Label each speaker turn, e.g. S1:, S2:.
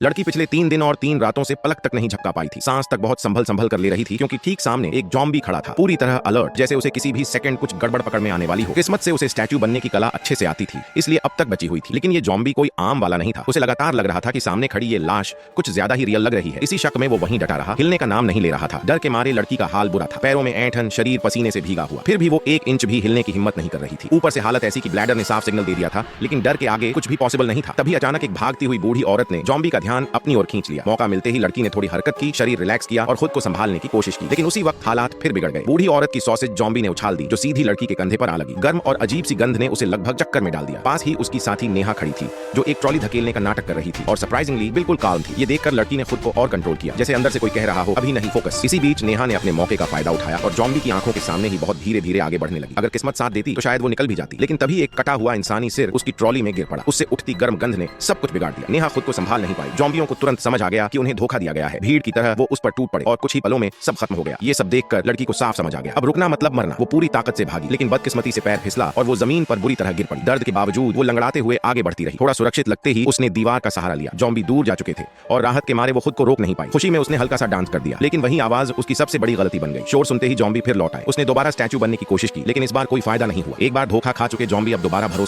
S1: लड़की पिछले 3 दिन और 3 रातों से पलक तक नहीं झपका पाई थी। सांस तक बहुत संभल संभल कर ले रही थी क्योंकि ठीक सामने एक जॉम्बी खड़ा था, पूरी तरह अलर्ट, जैसे उसे किसी भी सेकंड कुछ गड़बड़ पकड़ में आने वाली हो। किस्मत से उसे स्टैच्यू बनने की कला अच्छे से आती थी, इसलिए अब तक बची हुई थी। लेकिन ये जॉम्बी कोई आम वाला नहीं था। उसे लगातार लग रहा था कि सामने खड़ी ये लाश कुछ ज्यादा ही रियल लग रही है। इसी शक में वो वहीं डटा रहा, हिलने का नाम नहीं ले रहा था। डर के मारे लड़की का हाल बुरा था, पैरों में ऐंठन, शरीर पसीने से भीगा हुआ। फिर भी वो 1 इंच भी हिलने की हिम्मत नहीं कर रही थी। ऊपर से हालत ऐसी कि ब्लैडर ने साफ सिग्नल दे दिया था, लेकिन डर के आगे कुछ भी पॉसिबल नहीं था। तभी अचानक एक भागती हुई बूढ़ी औरत ने जॉम्बी का ध्यान अपनी ओर खींच लिया। मौका मिलते ही लड़की ने थोड़ी हरकत की, शरीर रिलैक्स किया और खुद को संभालने की कोशिश की। लेकिन उसी वक्त हालात फिर बिगड़ गए। बूढ़ी औरत की सॉसेज जॉम्बी ने उछाल दी, जो सीधी लड़की के कंधे पर आ लगी। गर्म और अजीब सी गंध ने उसे लगभग चक्कर में डाल दिया। पास ही उसकी साथी नेहा खड़ी थी, जो एक ट्रॉली धकेलने का नाटक कर रही थी और सरप्राइजिंगली बिल्कुल काल्म थी। ये देखकर लड़की ने खुद को और कंट्रोल किया, जैसे अंदर से कोई कह रहा हो अभी नहीं, फोकस। इसी बीच नेहा ने अपने मौके का फायदा उठाया और जॉम्बी की आंखों के सामने ही बहुत धीरे धीरे आगे बढ़ने लगी। अगर किस्मत साथ देती तो शायद वो निकल भी जाती, लेकिन तभी एक कटा हुआ इंसानी सिर उसकी ट्रॉली में गिर पड़ा। उससे उठती गर्म गंध ने सब कुछ बिगाड़ दिया। नेहा खुद को संभाल नहीं पाई। जॉम्बियों को तुरंत समझ आ गया कि उन्हें धोखा दिया गया है। भीड़ की तरह वो उस पर टूट पड़े और कुछ ही पलों में सब खत्म हो गया। ये सब देखकर लड़की को साफ समझ आ गया, अब रुकना मतलब मरना। वो पूरी ताकत से भागी, लेकिन बदकिस्मती से पैर फिसला और वो जमीन पर बुरी तरह गिर पड़ी। दर्द के बावजूद वो लंगड़ाते हुए आगे बढ़ती रही। थोड़ा सुरक्षित लगते ही उसने दीवार का सहारा लिया। जॉम्बी दूर जा चुके थे और राहत के मारे वो खुद को रोक नहीं पाई। खुशी में उसने हल्का सा डांस कर दिया, लेकिन वही आवाज उसकी सबसे बड़ी गलती बन गई। शोर सुनते ही जॉम्बी फिर लौट आए। उसने दोबारा स्टैच्यू बनने की कोशिश की, लेकिन इस बार कोई फायदा नहीं हुआ। एक बार धोखा खा चुके जॉम्बी अब दोबारा भरोसा